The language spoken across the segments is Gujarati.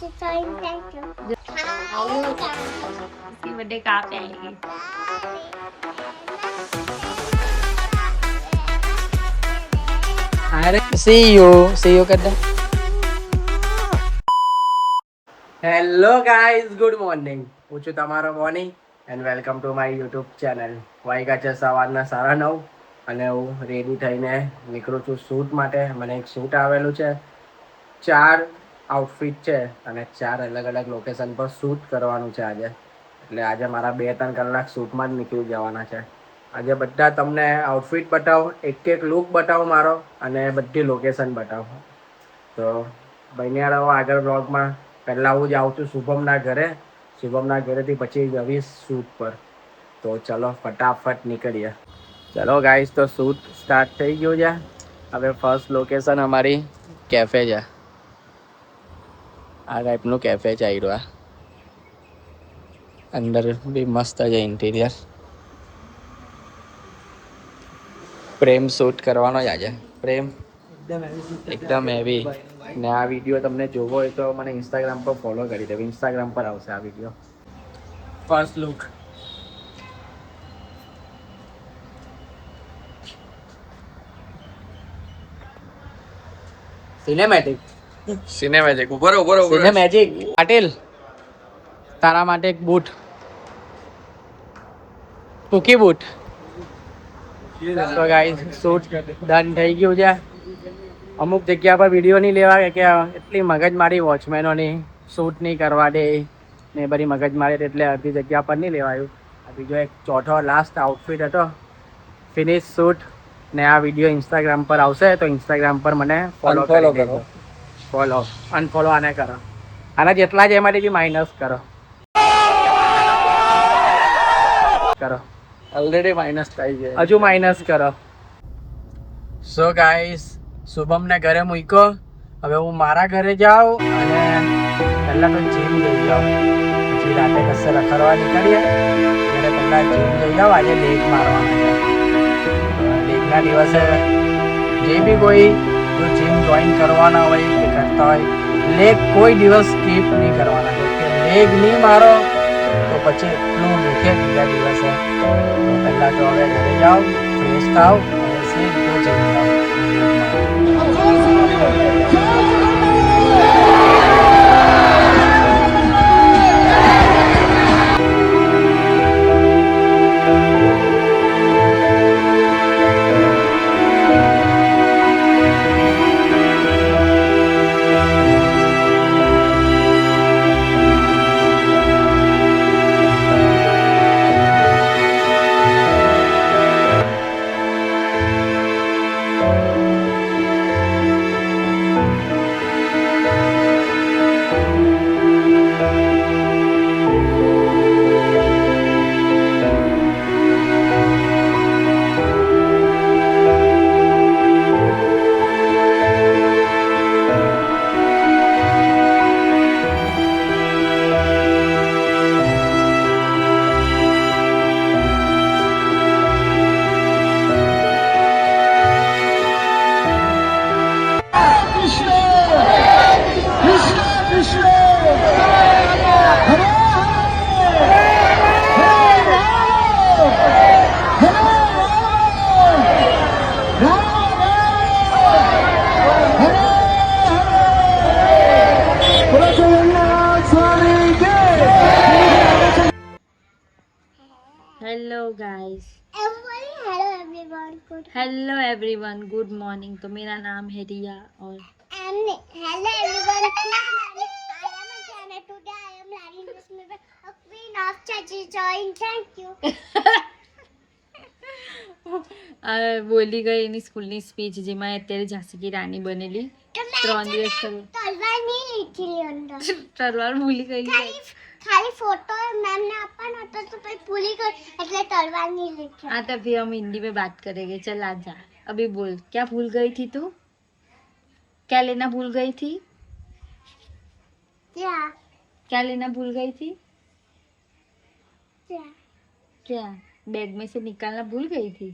इसकी बर्थडे कहाँ पे आएगी? अरे see you कर दे. Hello guys, good morning. હું છું તમારો morning and welcome to my YouTube channel. વાગ્યા છે સવારના 9:30 અને હું રેડી થઈને નીકળું છું શૂટ માટે. મને એક શૂટ આવેલું છે. 4 આઉટફિટ છે અને 4 અલગ અલગ લોકેશન પર શૂટ કરવાનું છે આજે. એટલે આજે મારા 2-3 કલાક શૂટમાં જ નીકળી જવાના છે. આજે બધા તમને આઉટફિટ બતાવો, એક લુક બતાવો મારો અને બધી લોકેશન બતાવો. તો બન્યા રહો આગળ બ્લોગમાં. પહેલાં હું જાઉં છું શુભમના ઘરે. શુભમના ઘરેથી પછી જવીશ શૂટ પર. તો ચલો ફટાફટ નીકળીએ. ચલો ગાઈસ, તો શૂટ સ્ટાર્ટ થઈ ગયું છે. હવે ફર્સ્ટ લોકેશન અમારી કેફે છે. આ ટાઈપનું કેફે છે. આવી રહ્યું અંદર બી મસ્ત છે ઇન્ટિરિયર. પ્રેમ શૂટ કરવાનો જ આજે. પ્રેમ એકદમ હેવી. ને આ વિડીયો તમને જોવો હોય તો મને ઇન્સ્ટાગ્રામ પર ફોલો કરી દેવો. ઇન્સ્ટાગ્રામ પર આવશે આ વિડીયો. First look. સિનેમેટિક ઉભો સિનેમેટિક. પાટીલ, તારા માટે એક બૂટ, ટૂંકી બૂટ. તો ગાઈસ, શૂટ ડન થઈ ગયું છે. અમુક જગ્યા પર વિડીયો નહીં લેવા કે એટલી મગજમારી વોચમેનોની, શૂટ નહીં કરવા દે ને બધી મગજમારી, એટલે અડધી જગ્યા પર નહીં લેવાયું. આ બીજો એક ચોથો લાસ્ટ આઉટફિટ હતો. Finish shoot. ને આ વિડીયો ઇન્સ્ટાગ્રામ પર આવશે તો ઇન્સ્ટાગ્રામ પર મને ફોલો કરો. ફોલો અનફોલો આને કરો. આના જેટલા જ એમાંથી બી માઇનસ કરો. ઓલરેડી માઇનસ થઈ જાય, હજુ માઇનસ કરો. સો ગાઈસ, શુભમને ઘરે મૂક્યો. હવે હું મારા ઘરે જાઉં અને પહેલાં તો જીમ જઈ જાઉં. પછી રાતે કશે રખડવા નીકળીએ. એટલે પહેલાં જીમ જઈ જાઉં. આજે લેગ મારવાનો છે. લેગના દિવસે જે બી કોઈ જીમ જોઈન કરવાના હોય કે કરતા હોય, લેગ કોઈ દિવસ સ્કીપ નહીં કરવાના. કે લેગ નહીં મારો તો પછી એટલું દુખે બીજા દિવસે. તો પહેલાં તો હવે ઘરે જાઓ, ફ્રેશ થાવ અને સીધું જીમ જાઓ. Hello everyone, good morning. तो मेरा नाम है रिया और hello everyone, today I am learning this movie of queen of चाची थैंक यू. બોલી ગઈ એની સ્કૂલની સ્પીચ જેમાં અત્યારે ઝાંસી કી રાની બનેલી. 3 દિવસ તલવાર નહીં લીધી અંદર. તલવાર ભૂલી ગયેલી. ખાલી ફોટો मैम ने આપવાનો હતો તો પછી ભૂલી ગઈ એટલે તલવાર नहीं लिखी. हाँ तो फिर हम हिंदी में बात करेंगे. चल आ जा, अभी बोल क्या भूल गई थी तू? क्या लेना भूल गई थी? क्या लेना भूल गई थी? क्या बैग में से निकालना भूल गई थी?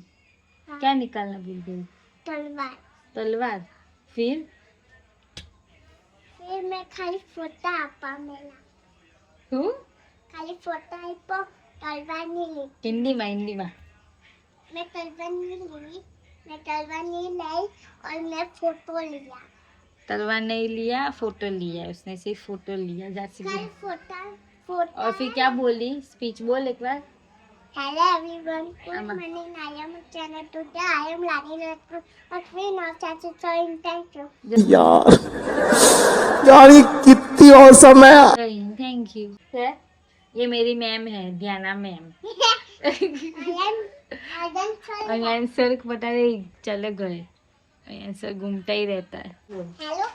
हाँ. क्या निकालना भूल गई? तलवार. तलवार. फिर એ મેં ખાલી ફોટા આપવા મેલા શું ખાલી ફોટા આપ્યો તલવારની લીધી હિન્દીમાં मैं तलवार नहीं लाई और मैं फोटो लिया तलवार नहीं लिया फोटो लिया उसने सिर्फ फोटो लिया जैसे खाली फोटा और फिर क्या बोली स्पीच बोल एक बार hello everyone good Amma. Morning I am channel today I am learning और फिर नाउ चाची सो थैंक यू यार ये कितनी औसम है थैंक यू ये मेरी मैम है ध्याना मैम अयान सर बता रहे चले गए अयान सर घूमता ही रहता है हेलो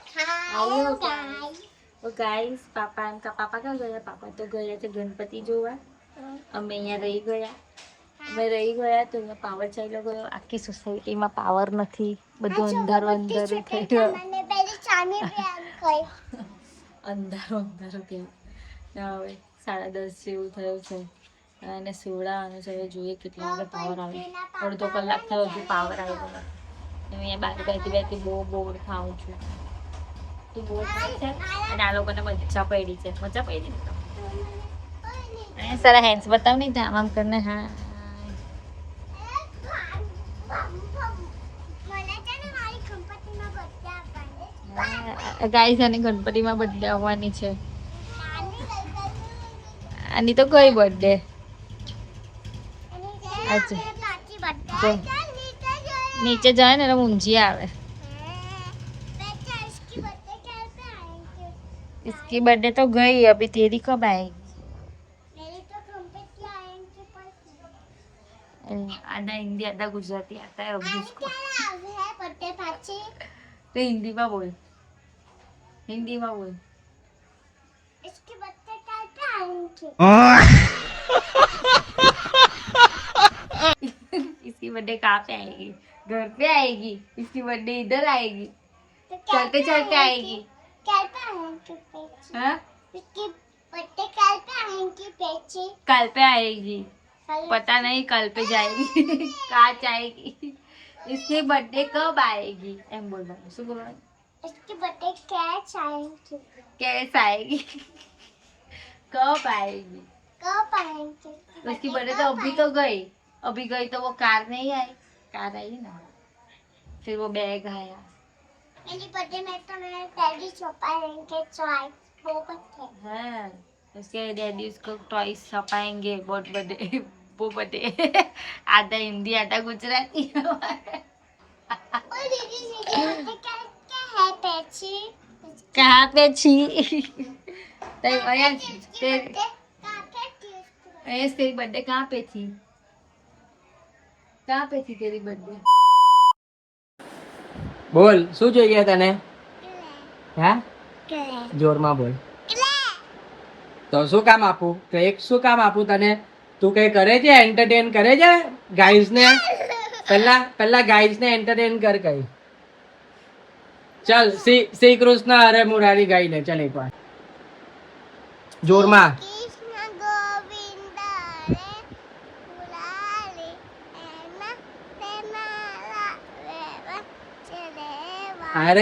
Hello, गाइस वो गाइस पापा इनका पापा क्या गया पापा तो ગયા છે ગણપતિ જોવા અમે અહીંયા રહી ગયા અમે રહી ગયા તો અહીંયા પાવર ચાલ્યો ગયો આખી સોસાયટીમાં પાવર નથી બધું અંધારું અંધારું થઈ ગયું मैंने पहले चाने पे आम खाई અંધારું ત્યાં હવે 10:30 જેવું થયું છે અને સુવડાવવાનું છે હવે જોઈએ કેટલા વાગે પાવર આવે અડધો કલાક થયો હજુ પાવર આવ્યો નથી હું અહીંયા બહાર બેઠી બહુ બોર ખાઉં છું તું બોર થાય છે અને આ લોકોને મજા પડી છે મજા પડી સારા હેન્ડ્સ બતાવ નહીં આમ આમ કરીને હા મને છે ને મારી કંપનીમાં બર્થડે આપવાની ગાઈસ આની ગણપતિમાં બર્થડે આવવાની છે નાની ગઈ આની તો કઈ બર્થડે અને અચ્છા. જે પાછી બર્થડે જો. નીચે જાય ને એટલે ઊંઘી આવે बेटा इसकी बर्थडे कैसे आएंगे इसकी बर्थडे तो गई अभी तेरी कब आएगी मेरी तो कंपनी आएंगे पर आधा हिंदी आधा गुजराती आता है अभी उसको क्या है बर्थडे पाची तो हिंदी में बोल हिंदी में बोल इसकी बर्थडे कैसे आएंगे इसकी बर्थडे कहाँ पे आएगी घर पे आएगी इसकी बर्थडे इधर आएगी तो चलते चलते आएगी कैसे आएंगे पेची हाँ इसकी बर्थडे कैसे आएंगी पेची कल पे आएगी पता नहीं कल पे जाएगी कहाँ जाएगी इसकी बर्थडे कब आएगी एम बोल रहा हूँ बोल रहा इसकी बर्थडे कैसे आएंगे कैसे आएगी कब आएगी कब आएंगे उसकी बर्थडे तो अभी गई तो वो कार नहीं आई कार आई ना फिर वो बैग आया मेरी बर्थडे में तो मेरे डैडी छुपाएंगे चॉइस वो बर्थडे हाँ उसके डैडी उसको टॉयज छपाएंगे बहुत बर्थडे वो बर्थडे आधा हिंदी आधा गुजराती और दीदी बर्थडे क्या है पेची कहाँ पे छी तेरी बर्थडे कहाँ पे थी तेरी बर्थडे બોલ શું જોઈએ તને હા જોરમાં બોલ તો શું કામ આપું તો એક શું કામ આપું તને તું કઈ કરે છે એન્ટરટેન કરે છે ગાઈઝ ને પહેલા ગાઈઝ ને એન્ટરટેન કર કઈ ચલ શ્રી કૃષ્ણ હરે મુરારી ગાઈ લે ચલ એક વાર જોરમાં कृष्ण गोविंद हरे मुरारी एना तेनाला वेवा चलेवा અરે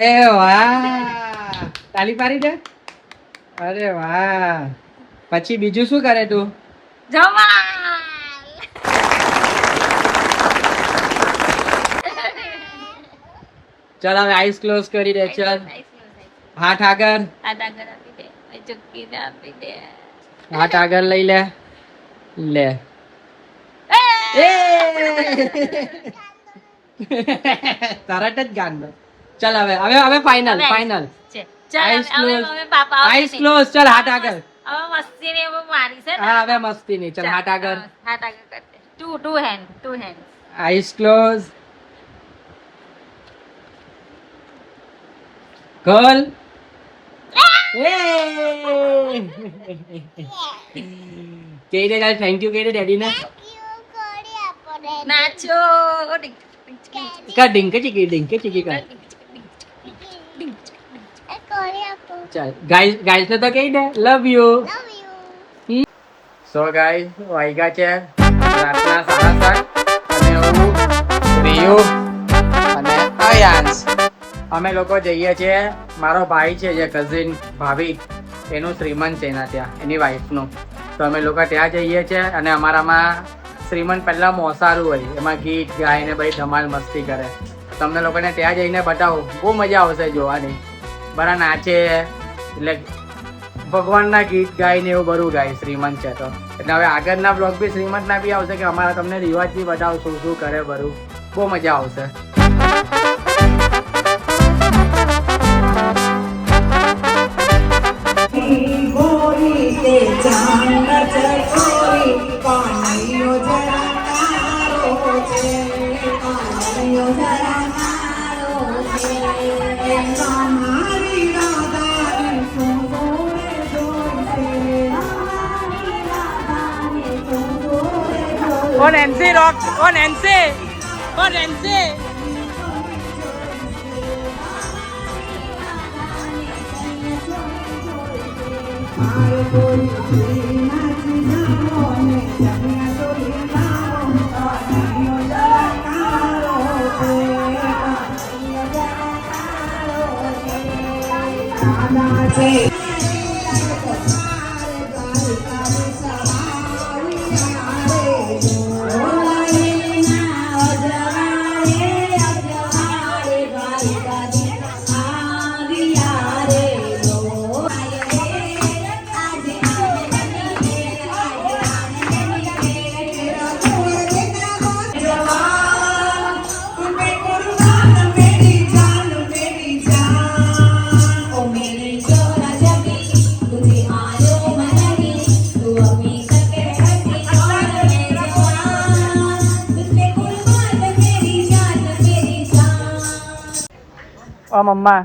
એ વાહ તાલી પાડી દે અરે વાહ પછી બીજું શું કરે તું જમાલ ચલ હવે આઈસ ક્લોઝ કરી દે ચલ હાથ આગળ આધા ઘર આપી દે ચુક્કી ને આપી દે હાથ આગળ લઈ લે લે એ તરત જ ગાન ચલ હવે final eyes close eyes close ચલ હાથ આગળ હવે મસ્તી ને એવું મારી છે હા હવે મસ્તી નહીં ચલ હાથ આગળ હાથ આગળ કર દે two hand eyes close girl કહી દે ચાલ થેન્ક યુ કહી દે ડેડી ને क्यों कोड़ी आपने નાચો કર ડિંકે ચીકી કર कोड़ी आपको ચાલ ગાઈસ ને તો કહી દે love you love you so guys વાગ્યા છે રાતના 7:30 અને હું રિયો અમે લોકો જઈએ છીએ, મારો ભાઈ છે જે કઝિન ભાભી એનું શ્રીમંત છે એના ત્યાં, એની વાઈફનું. તો અમે લોકો ત્યાં જઈએ છીએ અને અમારામાં શ્રીમંત પહેલાં મોસારું હોય, એમાં ગીત ગાય ને ભાઈ ધમાલ મસ્તી કરે. તમને લોકોને ત્યાં જઈને બતાવો, બહુ મજા આવશે જોવાની. બરા નાચે એટલે ભગવાનના ગીત ગાય ને એવું બધું ગાય શ્રીમંત છે તો. એટલે હવે આગળના બ્લોગ બી શ્રીમંતના બી આવશે કે અમારા તમને રિવાજ બી બતાવશું શું કરે બધું, બહુ મજા આવશે. ઓ નેન્સી રોક, ઓ નેન્સી, ઓ નેન્સી. ઓ મમ્મા,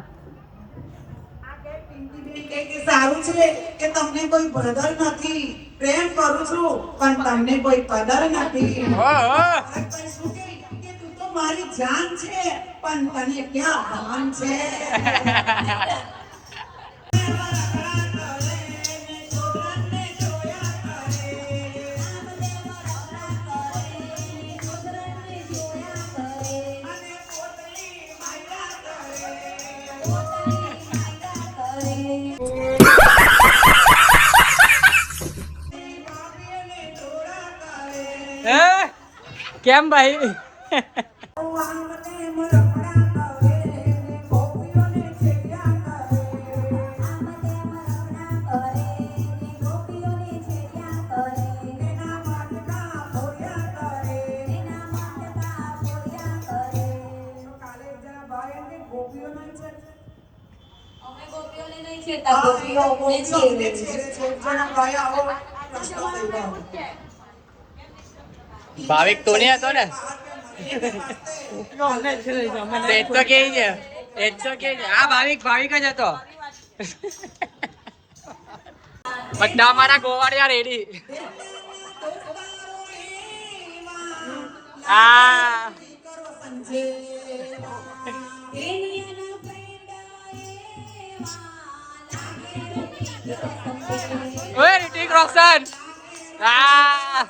સારું છે કે તમને કોઈ બદલ નથી, પ્રેમ કરું છું પણ તમને કોઈ કદર નથી. શું કે તું તો મારી જાન છે પણ તને ક્યાં ભાન છે. કેમ ભાઈ? ભાવિક તો નહીં હતો ને? એ તો કે છે, આ ભાવિક ભાવિક જ હતો. બધા મારા ગોવાળિયા રેડી. આ ઓય રિતિક રોશન. આ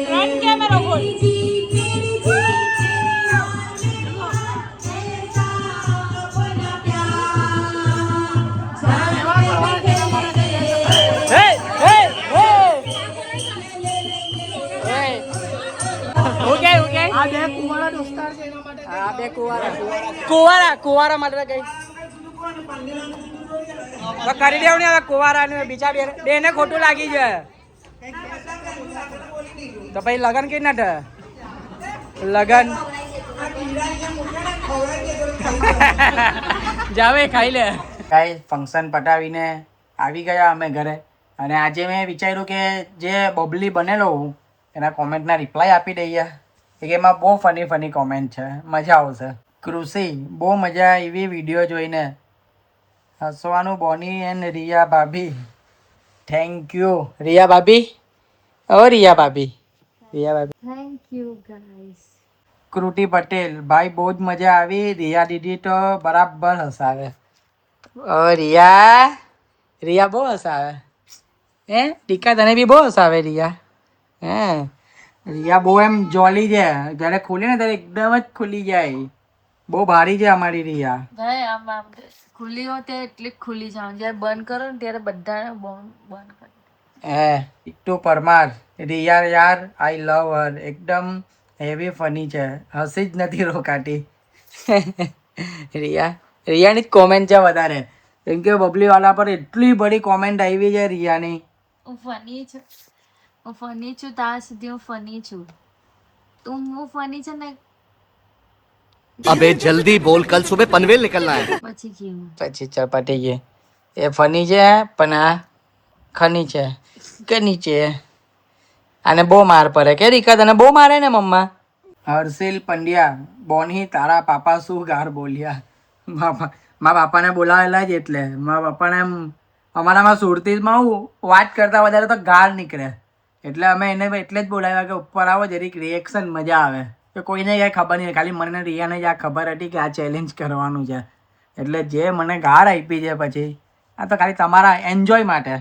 ફ્રન્ટ કેમેરા બોલ. કુવારા માટે કઈ કરી દેવું ને હવે. કુવારા ને બીજા બે ને ખોટું લાગી જાય તો પછી લગન કઈ ના લગન જાવે ખાઈ લે. કઈ ફંક્શન પટાવીને આવી ગયા અમે ઘરે અને આજે મેં વિચાર્યું કે જે બબલી બનેલો હું એના કોમેન્ટના રિપ્લાય આપી દઈએ. એમાં બહુ ફની કોમેન્ટ છે, મજા આવશે. કૃષિ બહુ મજા એવી વિડીયો જોઈને, હસવાનું બોની એન્ડ રિયા ભાભી. થેન્ક યુ રિયા ભાભી. ઓ રિયા ભાભી, રિયા ભાભી થેન્ક યુ ગાઈસ. કૃતિ પટેલ ભાઈ બહુ જ મજા આવી. રિયા દીદી તો બરાબર હસાવે. ઓ રિયા બહુ હસાવે. હે ટીકા તને બી બહુ હસાવે રિયા. હે રિયા બહુ એમ જોલી છે, જ્યારે ખુલે ને ત્યારે એકદમ જ ખુલી જાય. બહુ ભારી છે અમારી રિયા. ભાઈ આમ આમ ખુલ્લી હોય ત્યારે એટલી જ ખુલ્લી જાવ, જ્યારે બંધ કરો ને ત્યારે બધાને બંધ કરો. ટીટુ પરમાર, રિયા યાર આઈ લવ હર, એકદમ હેવી ફની છે, હસી જ નથી રોકાતી. રિયાની જ કોમેન્ટ છે વધારે, કેમ કે બબલી વાલા પર એટલી બધી કોમેન્ટ આવી છે રિયાની. હું ફની છું ત્યાં સુધી હું ફની છું. હું ફની છે ને अबे जल्दी बोल, कल सुबह पनवेल निकलना है. પછી કેવું પછી ચપાટી ગઈ. એ ફની છે પણ આ ખની છે કે નીચે. આને બહુ માર પડે કે રીકા, તને બહુ મારે ને મમ્મા. હર્ષિલ પંડ્યા, બોની તારા પાપા શું ગાર બોલ્યા. મારા પાપાને બોલાવેલા જ એટલે મારા પપ્પાને એમ અમારામાં સુરતીમાં હું વાત કરતા વધારે તો ગાર નીકળે, એટલે અમે એને એટલે જ બોલાવ્યા કે ઉપર આવો જરીક રિએક્શન મજા આવે. કે કોઈને કાંઈ ખબર નહીં, ખાલી મને રિયાને જ આ ખબર હતી કે આ ચેલેન્જ કરવાનું છે, એટલે જે મને ગાર આપી છે પછી આ તો ખાલી તમારા એન્જોય માટે,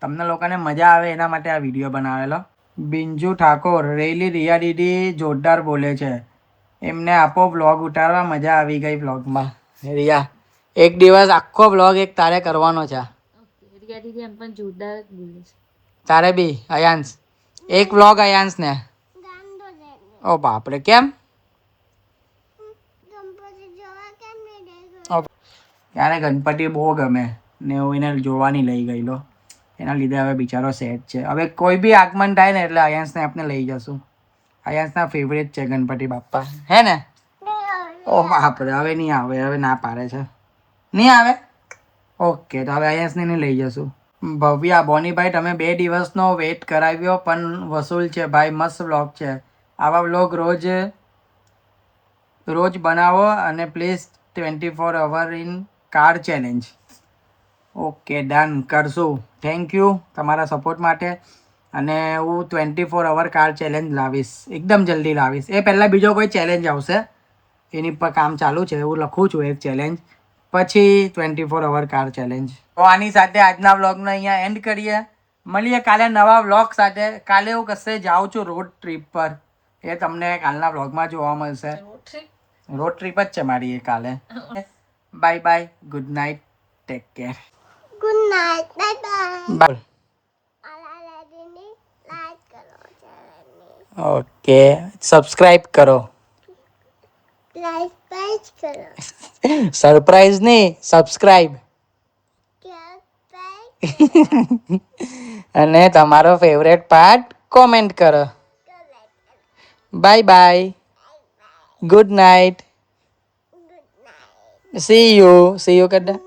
તમને લોકોને મજા આવે એના માટે આ વિડીયો બનાવેલો. બિંજુ ઠાકોર, રેલી રિયા દીદી જોરદાર બોલે છે, એમને આપો વ્લોગ ઉતારવા, મજા આવી ગઈ વ્લોગમાં. રિયા એક દિવસ આખો વ્લોગ એક તારે કરવાનો છે. રિયા દીદી એમ પણ જોરદાર જ બોલે છે. તારે બી અયાંશ એક વ્લોગ અયાંશ ને. ગાંડો લે ઓ બાપરે, કેમ? ગણપતિ જોવા કેમ નહીં દે? ત્યારે ગણપતિ બહુ ગમે ને હું એને જોવાની લઈ ગયેલો, એના લીધે હવે બિચારો સેટ છે. હવે કોઈ બી આગમન થાય ને એટલે અયાંશને આપણે લઈ જશું. અયાંશના ફેવરેટ છે ગણપતિ બાપ્પા, હે ને? ઓ બાપરે, હવે નહીં આવે, હવે ના પાડે છે, નહીં આવે. ઓકે, તો હવે અયાંશને નહીં લઈ જશું. ભવ્યા, બોનીભાઈ તમે 2 દિવસનો વેઇટ કરાવ્યો પણ વસૂલ છે ભાઈ, મસ્ત વ્લોગ છે. આવા વ્લોગ રોજ બનાવો અને please 24 hour in car challenge. Okay done, કરશું. થેન્ક યુ તમારા સપોર્ટ માટે. અને હું 24 અવર કાર ચેલેન્જ લાવીશ, એકદમ જલ્દી લાવીશ. એ પહેલાં બીજો કોઈ ચેલેન્જ આવશે, એની પર કામ ચાલુ છે, હું લખું છું એક ચેલેન્જ, પછી 24 અવર કાર ચેલેન્જ. તો આની સાથે આજના વ્લોગને અહીંયા એન્ડ કરીએ. મળીએ કાલે નવા વ્લોગ સાથે. કાલે હું કશે જાઉં છું રોડ ટ્રીપ પર, એ તમને કાલના વ્લોગમાં જોવા મળશે. રોડ ટ્રીપ જ છે મારી એ કાલે. Bye bye, good night, take care. Good night, bye bye. Bye. આલા લેડીની લાઈક કરો ચેનલની. ઓકે, સબસ્ક્રાઇબ કરો. લાઈક કરો. સરપ્રાઈઝ નહીં, સબસ્ક્રાઇબ. કે અને તમારો ફેવરેટ પાર્ટ કોમેન્ટ કરો. Bye bye, good night, see you કદા.